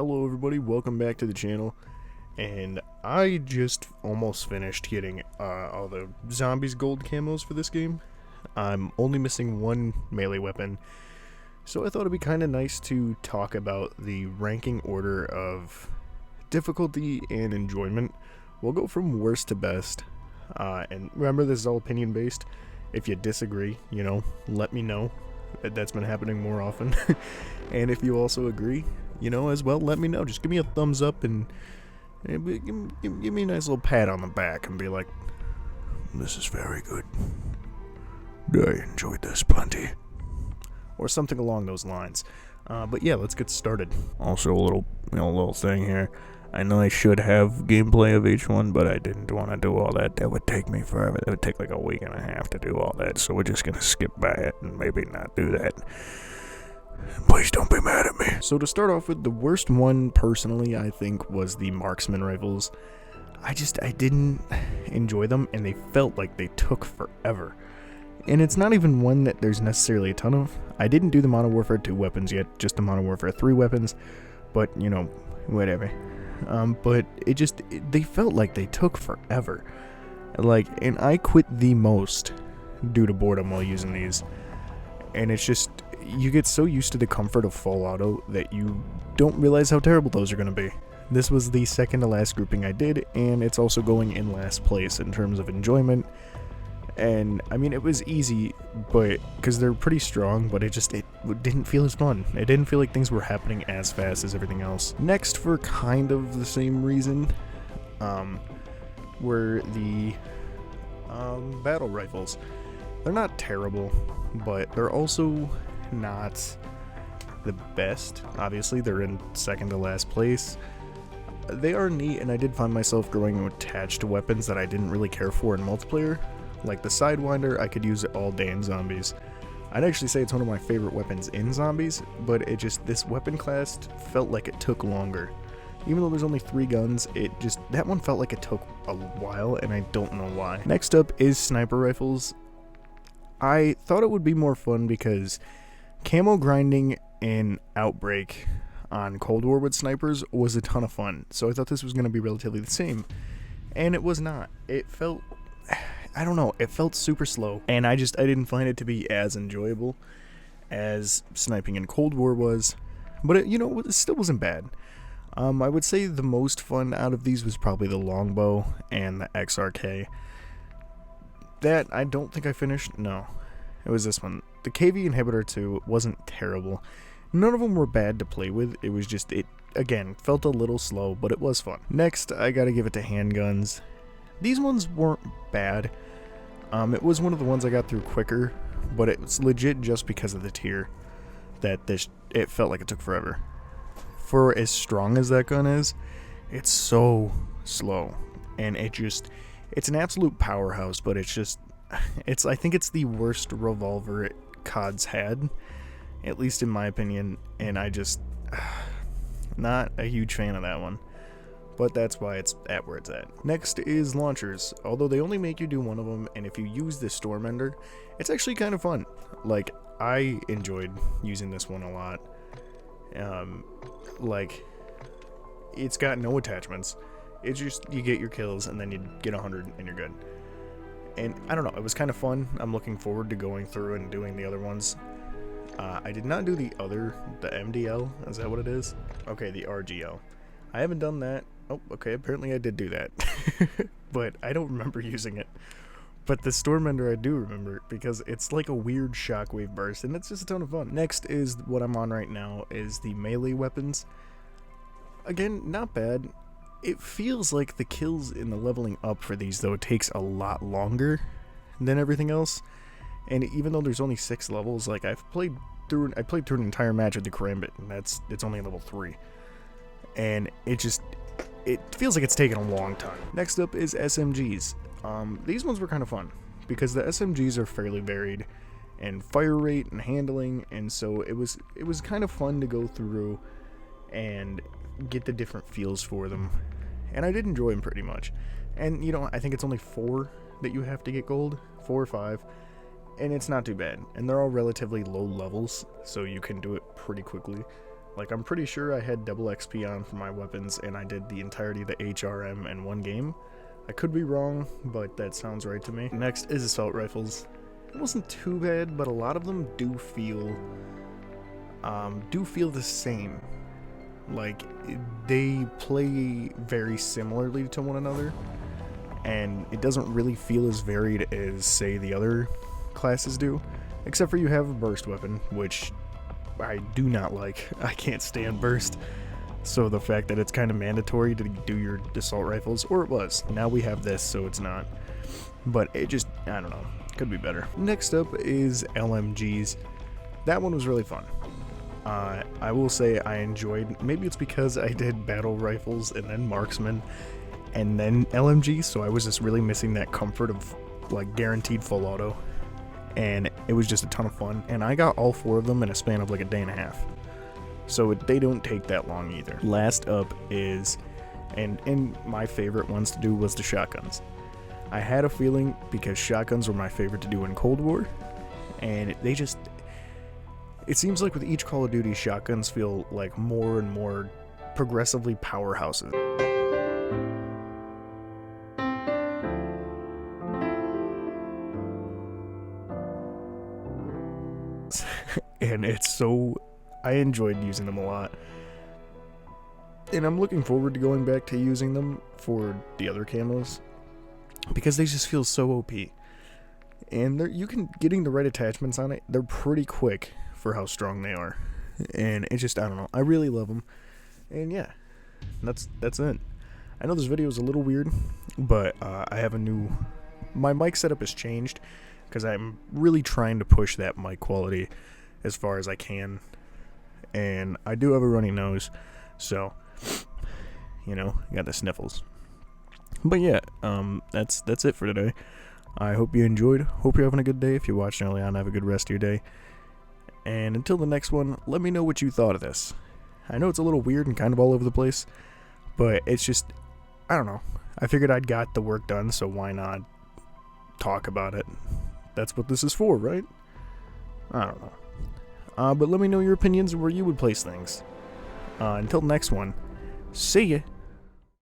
Hello everybody, welcome back to the channel. And I just almost finished getting all the zombies gold camos for this game. I'm only missing one melee weapon, so I thought it'd be kind of nice to talk about the ranking order of difficulty and enjoyment. We'll go from worst to best, and remember, this is all opinion based. If you disagree, let me know. That's been happening more often. And if you also agree, as well, let me know. Just give me a thumbs up and give me a nice little pat on the back and be like, this is very good. I enjoyed this plenty. Or something along those lines. But yeah, let's get started. Also, a little thing here. I know I should have gameplay of each one, but I didn't want to do all that. That would take me forever. That would take like a week and a half to do all that, so we're just going to skip by it and maybe not do that. Please don't be mad at me. So to start off with, the worst one, personally, I think, was the marksman rifles. I didn't enjoy them, and they felt like they took forever. And it's not even one that there's necessarily a ton of. I didn't do the Modern Warfare 2 weapons yet, just the Modern Warfare 3 weapons, but, whatever. But they felt like they took forever. And I quit the most due to boredom while using these. And it's just, you get so used to the comfort of full auto that you don't realize how terrible those are going to be. This was the second to last grouping I did, and it's also going in last place in terms of enjoyment. And I mean, it was easy, but because they're pretty strong, but it didn't feel as fun. It didn't feel like things were happening as fast as everything else. Next, for kind of the same reason, were the battle rifles. They're not terrible, but they're also not the best. Obviously, they're in second to last place. They are neat, and I did find myself growing attached to weapons that I didn't really care for in multiplayer. Like the Sidewinder, I could use it all day in zombies. I'd actually say it's one of my favorite weapons in zombies, but this weapon class felt like it took longer. Even though there's only 3 guns, that one felt like it took a while, and I don't know why. Next up is sniper rifles. I thought it would be more fun because camo grinding in Outbreak on Cold War with snipers was a ton of fun, so I thought this was going to be relatively the same, and it was not. It felt, I don't know, it felt super slow, and I didn't find it to be as enjoyable as sniping in Cold War was, but it still wasn't bad. I would say the most fun out of these was probably the longbow and the XRK. That, I don't think I finished. No, it was this one. The KV Inhibitor 2 wasn't terrible. None of them were bad to play with. It was just, again, felt a little slow, but it was fun. Next, I gotta give it to handguns. These ones weren't bad. It was one of the ones I got through quicker, but it was legit just because of the tier that it felt like it took forever. For as strong as that gun is, it's so slow, and it's an absolute powerhouse, but I think it's the worst revolver COD's had, at least in my opinion, and not a huge fan of that one. But that's why it's at where it's at. Next is launchers. Although they only make you do one of them, and if you use the Storm Ender, it's actually kind of fun. I enjoyed using this one a lot. It's got no attachments. It's just, you get your kills, and then you get 100, and you're good. And I don't know, it was kind of fun. I'm looking forward to going through and doing the other ones. I did not do the MDL, is that what it is? Okay, the RGL. I haven't done that. Oh, okay, apparently I did do that. But I don't remember using it. But the Stormender I do remember, because it's like a weird shockwave burst, and it's just a ton of fun. Next is what I'm on right now, is the melee weapons. Again, not bad. It feels like the kills in the leveling up for these, though, takes a lot longer than everything else. And even though there's only 6 levels, I played through an entire match with the Karambit, and it's only level 3. And it feels like it's taken a long time. Next up is SMGs. These ones were kind of fun, because the SMGs are fairly varied in fire rate and handling, and so it was kind of fun to go through and get the different feels for them. And I did enjoy them pretty much. And I think it's only 4 that you have to get gold, 4 or 5, and it's not too bad. And they're all relatively low levels, so you can do it pretty quickly. Like, I'm pretty sure I had double XP on for my weapons, and I did the entirety of the HRM in one game. I could be wrong, but that sounds right to me. Next is assault rifles. It wasn't too bad, but a lot of them do feel the same. Like, they play very similarly to one another, and it doesn't really feel as varied as, say, the other classes do, except for you have a burst weapon, which I do not like. I can't stand burst, so the fact that it's kind of mandatory to do your assault rifles, or it was, now we have this, so it's not, but it just, I don't know, could be better. Next up is LMGs. That one was really fun. I will say I enjoyed, maybe it's because I did battle rifles and then marksman and then LMG, so I was just really missing that comfort of like guaranteed full auto, and it was just a ton of fun, and I got all 4 of them in a span of like a day and a half, so they don't take that long either. Last up is, and my favorite ones to do was the shotguns. I had a feeling because shotguns were my favorite to do in Cold War, and it seems like with each Call of Duty, shotguns feel like more and more progressively powerhouses. And I enjoyed using them a lot. And I'm looking forward to going back to using them for the other camos, because they just feel so OP. And getting the right attachments on it, they're pretty quick for how strong they are. And it just, I don't know, I really love them. And yeah, that's it. I know this video is a little weird, but I have my mic setup has changed, because I'm really trying to push that mic quality as far as I can. And I do have a runny nose, so, you know, got the sniffles. But yeah, that's it for today. I hope you enjoyed. Hope you're having a good day. If you're watching early on, have a good rest of your day. And until the next one, let me know what you thought of this. I know it's a little weird and kind of all over the place, but it's just, I don't know. I figured I'd got the work done, so why not talk about it? That's what this is for, right? I don't know. But let me know your opinions and where you would place things. Until next one, see ya.